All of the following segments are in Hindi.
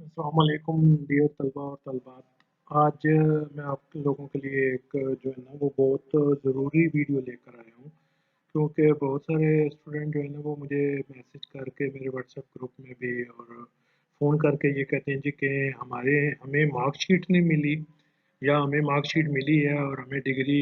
अस्सलामुअलैकुम डियर तलबा और तलबात। आज मैं आप लोगों के लिए एक जो है ना वो बहुत ज़रूरी वीडियो लेकर आया हूँ, क्योंकि बहुत सारे स्टूडेंट जो है ना वो मुझे मैसेज करके मेरे व्हाट्सएप ग्रुप में भी और फ़ोन करके ये कहते हैं जी कि हमें मार्कशीट नहीं मिली, या हमें मार्कशीट मिली है और हमें डिग्री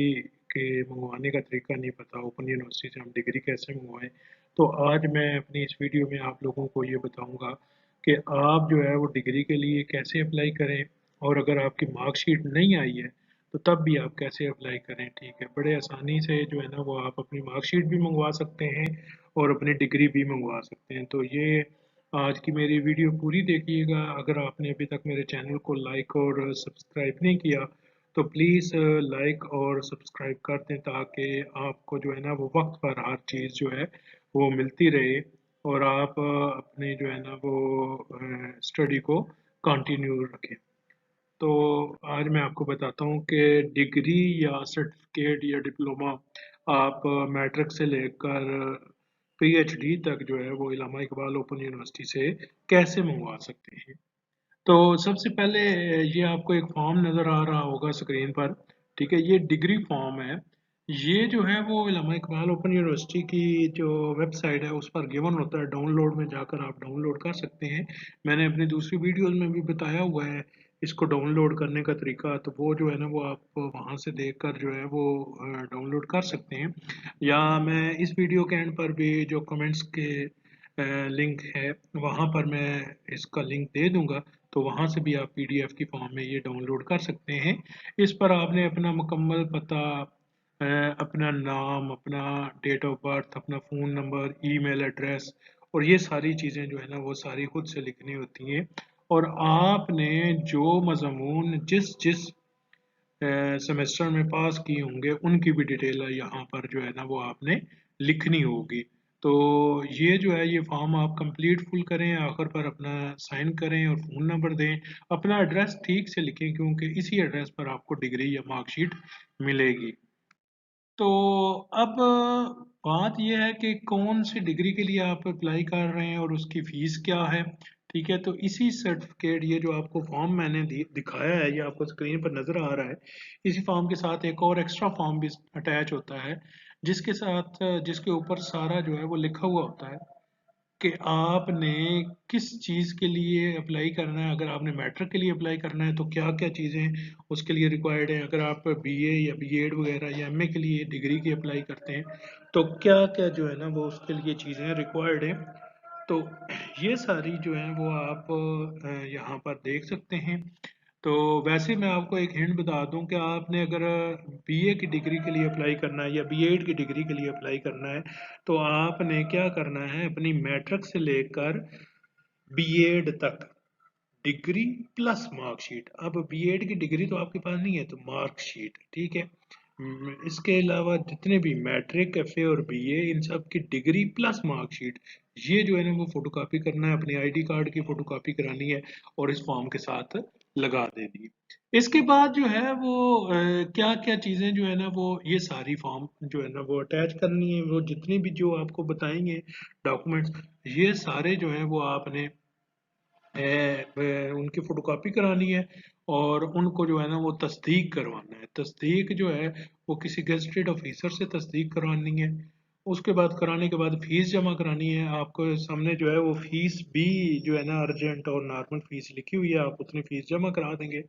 के मंगवाने का तरीका नहीं पता, ओपन यूनिवर्सिटी से हम डिग्री कैसे मंगवाएं। तो आज मैं अपनी इस वीडियो में आप लोगों को ये बताऊंगा कि आप जो है वो डिग्री के लिए कैसे अप्लाई करें, और अगर आपकी मार्कशीट नहीं आई है तो तब भी आप कैसे अप्लाई करें। ठीक है, बड़े आसानी से जो है ना वो आप अपनी मार्कशीट भी मंगवा सकते हैं और अपनी डिग्री भी मंगवा सकते हैं। तो ये आज की मेरी वीडियो पूरी देखिएगा। अगर आपने अभी तक मेरे चैनल को लाइक और सब्सक्राइब नहीं किया तो प्लीज़ लाइक और सब्सक्राइब कर दें, ताकि आपको जो है ना वो वक्त पर हर चीज़ जो है वो मिलती रहे और आप अपने जो है ना वो स्टडी को कंटिन्यू रखें। तो आज मैं आपको बताता हूँ कि डिग्री या सर्टिफिकेट या डिप्लोमा आप मैट्रिक से लेकर पीएचडी तक जो है वो इलामा इकबाल ओपन यूनिवर्सिटी से कैसे मंगवा सकते हैं। तो सबसे पहले ये आपको एक फॉर्म नज़र आ रहा होगा स्क्रीन पर। ठीक है, ये डिग्री फॉर्म है। ये जो है वो इलामा इकबाल ओपन यूनिवर्सिटी की जो वेबसाइट है उस पर गिवन होता है, डाउनलोड में जाकर आप डाउनलोड कर सकते हैं। मैंने अपनी दूसरी वीडियोस में भी बताया हुआ है इसको डाउनलोड करने का तरीका, तो वो जो है ना वो आप वहाँ से देखकर जो है वो डाउनलोड कर सकते हैं। या मैं इस वीडियो के एंड पर भी जो कमेंट्स के लिंक है वहाँ पर मैं इसका लिंक दे दूंगा, तो वहाँ से भी आप पीडीएफ की फॉर्म में ये डाउनलोड कर सकते हैं। इस पर आपने अपना मुकम्मल पता, अपना नाम, अपना डेट ऑफ बर्थ, अपना फ़ोन नंबर, ईमेल एड्रेस और ये सारी चीज़ें जो है ना वो सारी खुद से लिखनी होती हैं। और आपने जो मज़मून जिस जिस सेमेस्टर में पास किए होंगे उनकी भी डिटेल यहाँ पर जो है ना वो आपने लिखनी होगी। तो ये जो है ये फॉर्म आप कंप्लीट फुल करें, आखिर पर अपना साइन करें और फ़ोन नंबर दें। अपना एड्रेस ठीक से लिखें, क्योंकि इसी एड्रेस पर आपको डिग्री या मार्कशीट मिलेगी। तो अब बात यह है कि कौन सी डिग्री के लिए आप अप्लाई कर रहे हैं और उसकी फीस क्या है। ठीक है, तो इसी सर्टिफिकेट, ये जो आपको फॉर्म मैंने दिखाया है, ये आपको स्क्रीन पर नज़र आ रहा है। इसी फॉर्म के साथ एक और एक्स्ट्रा फॉर्म भी अटैच होता है, जिसके साथ जिसके ऊपर सारा जो है वो लिखा हुआ होता है कि आपने किस चीज़ के लिए अप्लाई करना है। अगर आपने मैट्रिक के लिए अप्लाई करना है तो क्या क्या चीज़ें उसके लिए रिक्वायर्ड है। अगर आप बीए या बीएड वगैरह या एमए के लिए डिग्री की अप्लाई करते हैं तो क्या क्या जो है ना वो उसके लिए चीज़ें रिक्वायर्ड है। तो ये सारी जो है वो आप यहाँ पर देख सकते हैं। तो वैसे मैं आपको एक हिंट बता दूं कि आपने अगर बीए की डिग्री के लिए अप्लाई करना है या बीएड की डिग्री के लिए अप्लाई करना है तो आपने क्या करना है, अपनी मैट्रिक से लेकर बीएड तक डिग्री प्लस मार्कशीट। अब बीएड की डिग्री तो आपके पास नहीं है तो मार्कशीट, ठीक है। इसके अलावा जितने भी मैट्रिक, एफए और बीए, इन सब की डिग्री प्लस मार्कशीट, ये जो है ना वो फोटोकॉपी करना है, अपने आईडी कार्ड की फोटोकॉपी करानी है और इस फॉर्म के साथ लगा देनी है। इसके बाद जो है वो क्या क्या चीज़ें जो है ना वो ये सारी फॉर्म जो है ना वो अटैच करनी है। वो जितने भी जो आपको बताएंगे डॉक्यूमेंट्स, ये सारे जो है वो आपने उनकी फोटोकॉपी करानी है और उनको जो है ना वो तस्दीक करवाना है। तस्दीक जो है वो किसी गेजेटेड ऑफिसर से तस्दीक करवानी है। उसके बाद कराने के बाद फीस जमा करानी है। आपको सामने जो है वो फीस भी जो है ना अर्जेंट और नॉर्मल फीस लिखी हुई है, आप उतनी फीस जमा करा देंगे।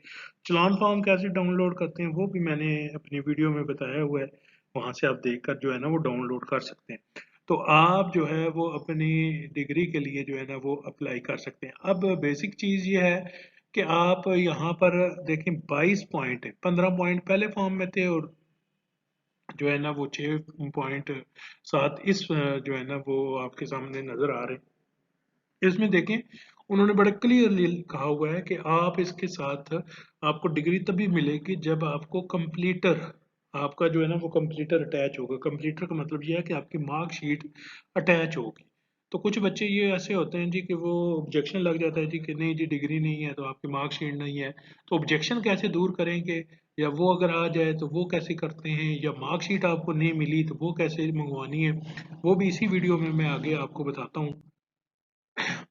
चलान फॉर्म कैसे डाउनलोड करते हैं वो भी मैंने अपनी वीडियो में बताया हुआ है, वहां से आप देखकर जो है ना वो डाउनलोड कर सकते हैं। तो आप जो है वो अपनी डिग्री के लिए जो है ना वो अप्लाई कर सकते हैं। अब बेसिक चीज़ ये है कि आप यहाँ पर देखें 22 पॉइंट है, 15 पॉइंट पहले फॉर्म में थे और जो है ना वो 6.7 इस जो है ना वो आपके सामने नजर आ रहे हैं। इसमें देखें उन्होंने बड़े क्लियरली कहा हुआ है कि आप इसके साथ आपको डिग्री तभी मिलेगी जब आपको कंप्लीटर, आपका जो है ना वो कंप्लीटर अटैच होगा। कंप्लीटर का मतलब ये है कि आपकी मार्कशीट अटैच होगी। तो कुछ बच्चे ये ऐसे होते हैं जी कि वो ऑब्जेक्शन लग जाता है जी कि नहीं जी डिग्री नहीं है तो आपकी मार्कशीट नहीं है। तो ऑब्जेक्शन कैसे दूर करेंगे, या वो अगर आ जाए तो वो कैसे करते हैं, या मार्कशीट आपको नहीं मिली तो वो कैसे मंगवानी है, वो भी इसी वीडियो में मैं आगे आपको बताता हूँ।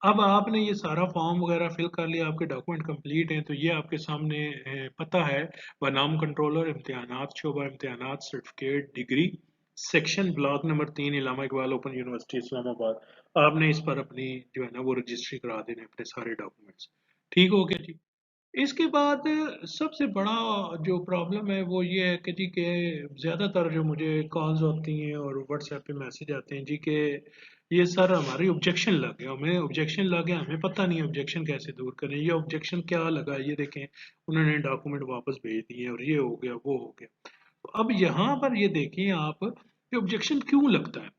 अब आपने ये सारा फॉर्म वगैरह फिल कर लिया, आपके डॉक्यूमेंट कंप्लीट हैं, तो ये आपके सामने पता है बनाम कंट्रोलर इम्तिहानात शोबा इम्तिहानात certificate degree section block number 3 Allama Iqbal open university Islamabad. आपने इस पर अपनी जो है ना वो रजिस्ट्री करा देने अपने सारे डॉक्यूमेंट्स। ठीक हो गया जी। इसके बाद सबसे बड़ा जो प्रॉब्लम है वो ये है कि जी के ज़्यादातर जो मुझे कॉल्स होती हैं और व्हाट्सएप पे मैसेज आते हैं जी कि ये सर हमारी ऑब्जेक्शन लग गया, हमें ऑब्जेक्शन लग गया, हमें पता नहीं ऑब्जेक्शन कैसे दूर करें, ये ऑब्जेक्शन क्या लगा, ये देखें उन्होंने डॉक्यूमेंट वापस भेज दिए और ये हो गया वो हो गया। तो अब यहाँ पर ये देखें आप कि ऑब्जेक्शन क्यों लगता है,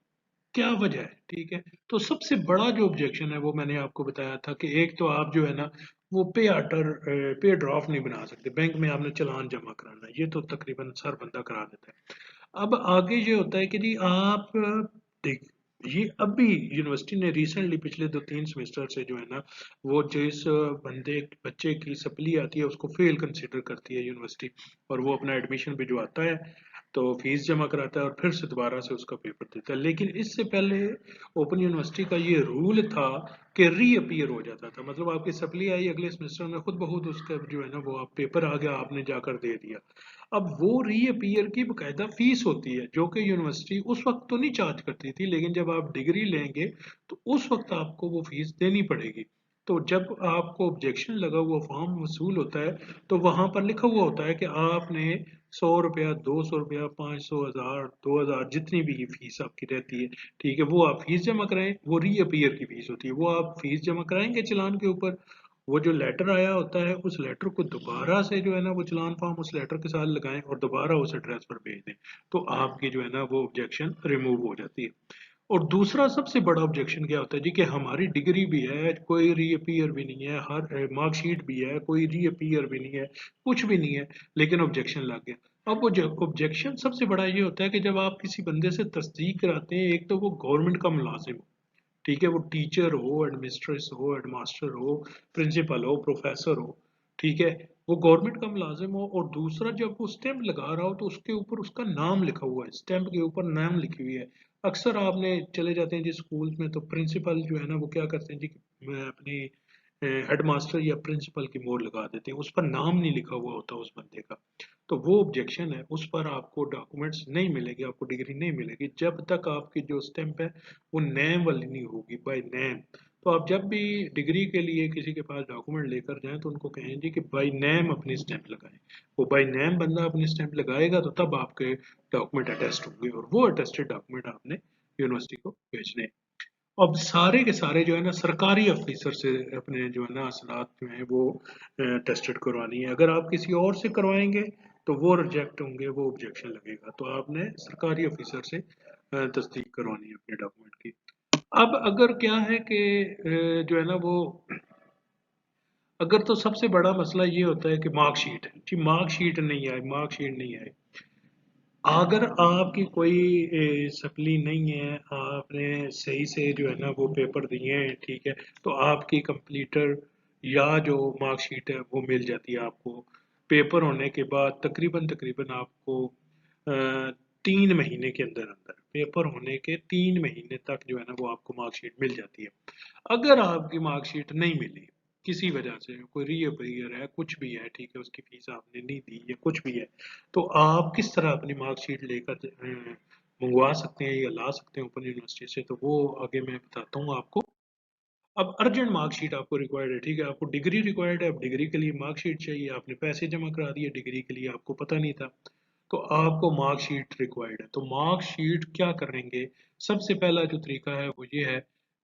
क्या वजह है। ठीक है, तो सबसे बड़ा जो ऑब्जेक्शन है वो मैंने आपको बताया था कि एक तो आप जो है ना वो पे ड्राफ्ट नहीं बना सकते, बैंक में आपने चालान जमा कराना है, ये तो तकरीबन हर बंदा करा देता है। अब आगे ये होता है कि जी आप देख, ये अभी यूनिवर्सिटी ने रिसेंटली पिछले 2-3 सेमेस्टर से जो है ना वो जिस बंदे बच्चे की सप्ली आती है उसको फेल कंसिडर करती है यूनिवर्सिटी, और वो अपना एडमिशन भिजवाता है तो फीस जमा कराता है और फिर से दोबारा से उसका पेपर देता है। लेकिन इससे पहले ओपन यूनिवर्सिटी का ये रूल था कि रीअपीयर हो जाता था, मतलब आपकी सप्ली आई अगले सेमेस्टर में खुद ब खुद उसका जो है ना वो आप पेपर आ गया, आपने जाकर दे दिया। अब वो रीअपीयर की बकायदा फीस होती है जो कि यूनिवर्सिटी उस वक्त तो नहीं चार्ज करती थी, लेकिन जब आप डिग्री लेंगे तो उस वक्त आपको वो फीस देनी पड़ेगी। तो जब आपको ऑब्जेक्शन लगा हुआ फॉर्म वसूल होता है तो वहां पर लिखा हुआ होता है कि आपने 100 रुपया, 200 रुपया, 500, 1000, 2000 जितनी भी फीस आपकी रहती है, ठीक है, वो आप फीस जमा कराएं, वो रीअपीयर की फीस होती है, वो आप फीस जमा कराएंगे चालान के ऊपर। वो जो लेटर आया होता है उस लेटर को दोबारा से जो है ना वो चालान फॉर्म उस लेटर के साथ लगाएं और दोबारा उस एड्रेस पर भेज दें, तो आपकी जो है ना वो ऑब्जेक्शन रिमूव हो जाती है। और दूसरा सबसे बड़ा ऑब्जेक्शन क्या होता है जी कि हमारी डिग्री भी है, कोई रीअपीयर भी नहीं है, हर मार्कशीट भी है, कोई रीअपीयर भी नहीं है, कुछ भी नहीं है, लेकिन ऑब्जेक्शन लग गया। अब वो ऑब्जेक्शन सबसे बड़ा ये होता है कि जब आप किसी बंदे से तस्दीक कराते हैं, एक तो वो गवर्नमेंट का मुलाजिम हो, ठीक है, वो टीचर हो, एडमिनिस्ट्रेस हो, हेडमास्टर हो, प्रिंसिपल हो, प्रोफेसर हो, ठीक है, वो गवर्नमेंट का मुलाजिम हो, और दूसरा जब वो स्टैंप लगा रहा हो तो उसके ऊपर उसका नाम लिखा हुआ है, स्टैंप के ऊपर नाम लिखी हुई है। अक्सर आपने चले जाते हैं जी स्कूल में तो प्रिंसिपल जो है ना वो क्या करते हैं जी अपनी हेडमास्टर या प्रिंसिपल की मोहर लगा देते हैं, उस पर नाम नहीं लिखा हुआ होता उस बंदे का। तो वो ऑब्जेक्शन है, उस पर आपको डॉक्यूमेंट्स नहीं मिलेगी, आपको डिग्री नहीं मिलेगी जब तक आपकी जो स्टैंप है वो नेम वाली नहीं होगी, बाय नेम। तो आप जब भी डिग्री के लिए किसी के पास डॉक्यूमेंट लेकर जाएं तो उनको कहें जी कि बाय नेम अपनी स्टैंप लगाएं। वो बाय नेम बंदा अपनी स्टैंप लगाएगा तो तब आपके डॉक्यूमेंट अटेस्ट होंगे, और वो अटेस्टेड डॉक्यूमेंट आपने यूनिवर्सिटी को भेजने। अब सारे के सारे जो है ना सरकारी अफिसर से अपने जो है ना असलात जो है वो टेस्टेड करवानी है। अगर आप किसी और से करवाएंगे तो वो रिजेक्ट होंगे, वो ऑब्जेक्शन लगेगा, तो आपने सरकारी अफिसर से तस्दीक करवानी है अपने डॉक्यूमेंट की। अब अगर क्या है कि जो है ना वो अगर तो सबसे बड़ा मसला ये होता है कि मार्कशीट है जी, मार्कशीट नहीं आई, मार्कशीट नहीं आई। अगर आपकी कोई सप्ली नहीं है, आपने सही से जो है ना वो पेपर दिए हैं, ठीक है, तो आपकी कंप्लीटर या जो मार्कशीट है वो मिल जाती है आपको। पेपर होने के बाद तकरीबन तकरीबन आपको 3 महीने के अंदर अंदर, पेपर होने के 3 महीने तक जो है ना वो आपको मार्कशीट मिल जाती है। अगर आपकी मार्कशीट नहीं मिली किसी वजह से, कोई रीअपीयर है, कुछ भी है, ठीक है, उसकी फीस आपने नहीं दी या कुछ भी है, तो आप किस तरह अपनी मार्कशीट लेकर मंगवा सकते हैं या ला सकते हैं ओपन यूनिवर्सिटी से, तो वो आगे मैं बताता हूँ आपको। अब अर्जेंट मार्कशीट आपको रिक्वायर्ड है, ठीक है, आपको डिग्री रिक्वायर्ड है, अब डिग्री के लिए मार्कशीट चाहिए, आपने पैसे जमा करा दिए डिग्री के लिए, आपको पता नहीं था, तो आपको मार्कशीट रिक्वायर्ड है। तो मार्कशीट क्या करेंगे, सबसे पहला जो तरीका है वो ये है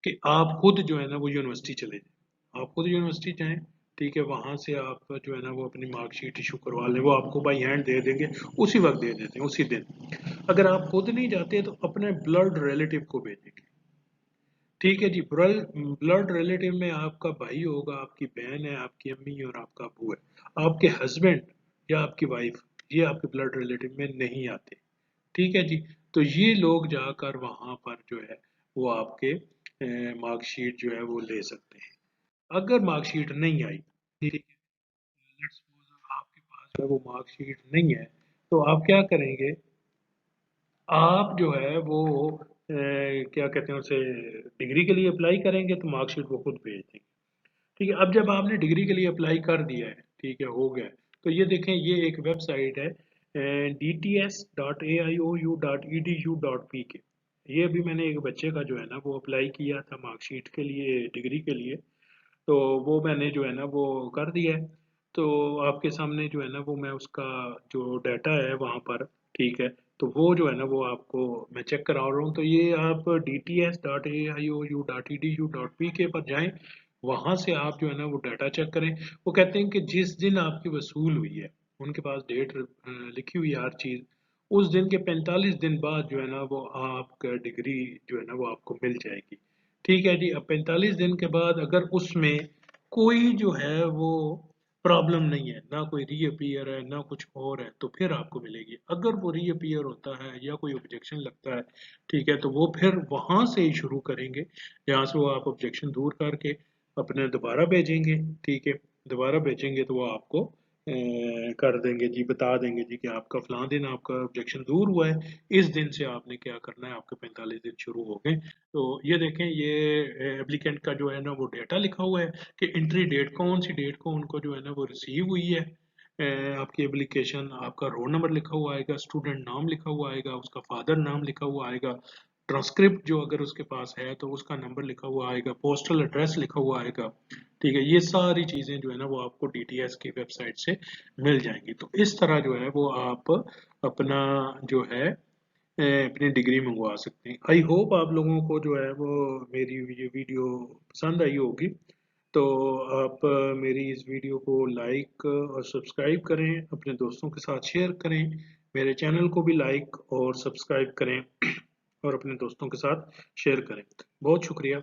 कि आप खुद जो है ना वो यूनिवर्सिटी चले जाएं, आप खुद यूनिवर्सिटी जाएं, ठीक है, वहां से आप जो है ना वो अपनी मार्कशीट इशू करवा लें, वो आपको बाई हैंड दे देंगे, उसी वक्त दे देते हैं, उसी दिन। अगर आप खुद नहीं जाते तो अपने ब्लड रिलेटिव को भेजेंगे, ठीक है जी। ब्लड रिलेटिव में आपका भाई होगा, आपकी बहन है, आपकी अम्मी और आपका अबू है, आपके हस्बैंड या आपकी वाइफ, ये आपके ब्लड रिलेटिव में नहीं आते, ठीक है जी। तो ये लोग जाकर वहां पर जो है वो आपके मार्कशीट जो है वो ले सकते हैं। अगर मार्कशीट नहीं आई, ठीक है, लेट्स सपोज आपके पास जो है वो मार्कशीट नहीं है, तो आप क्या करेंगे, आप जो है वो क्या कहते हैं उसे, डिग्री के लिए अप्लाई करेंगे तो मार्कशीट वो खुद भेज देंगे। ठीक है, अब जब आपने डिग्री के लिए अप्लाई कर दिया है, ठीक है, हो गया है, तो ये देखें, ये एक वेबसाइट है dts.aiou.edu.pk। ये अभी मैंने एक बच्चे का जो है ना वो अप्लाई किया था मार्कशीट के लिए, डिग्री के लिए, तो वो मैंने जो है ना वो कर दिया है। तो आपके सामने जो है ना वो मैं उसका जो डाटा है वहाँ पर, ठीक है, तो वो जो है ना वो आपको मैं चेक करा रहा हूँ। तो ये आप dts.aiou.edu.pk पर जाएं, वहाँ से आप जो है ना वो डाटा चेक करें। वो कहते हैं कि जिस दिन आपकी वसूल हुई है, उनके पास डेट लिखी हुई है हर चीज़, उस दिन के 45 दिन बाद जो है ना वो आपका डिग्री जो है ना वो आपको मिल जाएगी। ठीक है जी, अब 45 दिन के बाद अगर उसमें कोई जो है वो प्रॉब्लम नहीं है, ना कोई रीअपीयर है ना कुछ और है, तो फिर आपको मिलेगी। अगर वो रीअपीयर होता है या कोई ऑब्जेक्शन लगता है, ठीक है, तो वो फिर वहां से ही शुरू करेंगे, जहाँ से वो आप ऑब्जेक्शन दूर करके अपने दोबारा भेजेंगे। ठीक है, दोबारा भेजेंगे तो वो आपको कर देंगे जी, बता देंगे जी कि आपका फलां दिन आपका ऑब्जेक्शन दूर हुआ है, इस दिन से आपने क्या करना है, आपके 45 दिन शुरू हो गए। तो ये देखें, ये एप्लीकेंट का जो है ना वो डेटा लिखा हुआ है कि एंट्री डेट, कौन सी डेट को उनको जो है ना वो रिसीव हुई है आपकी एप्लीकेशन, आपका रोल नंबर लिखा हुआ आएगा, स्टूडेंट नाम लिखा हुआ आएगा, उसका फादर नाम लिखा हुआ आएगा, ट्रांसक्रिप्ट जो अगर उसके पास है तो उसका नंबर लिखा हुआ आएगा, पोस्टल एड्रेस लिखा हुआ आएगा। ठीक है, ये सारी चीजें जो है ना वो आपको डीटीएस की वेबसाइट से मिल जाएंगी। तो इस तरह जो है वो आप अपना जो है अपनी डिग्री मंगवा सकते हैं। आई होप आप लोगों को जो है वो मेरी ये वीडियो पसंद आई होगी। तो आप मेरी इस वीडियो को लाइक और सब्सक्राइब करें, अपने दोस्तों के साथ शेयर करें, मेरे चैनल को भी लाइक और सब्सक्राइब करें और अपने दोस्तों के साथ शेयर करें। बहुत शुक्रिया।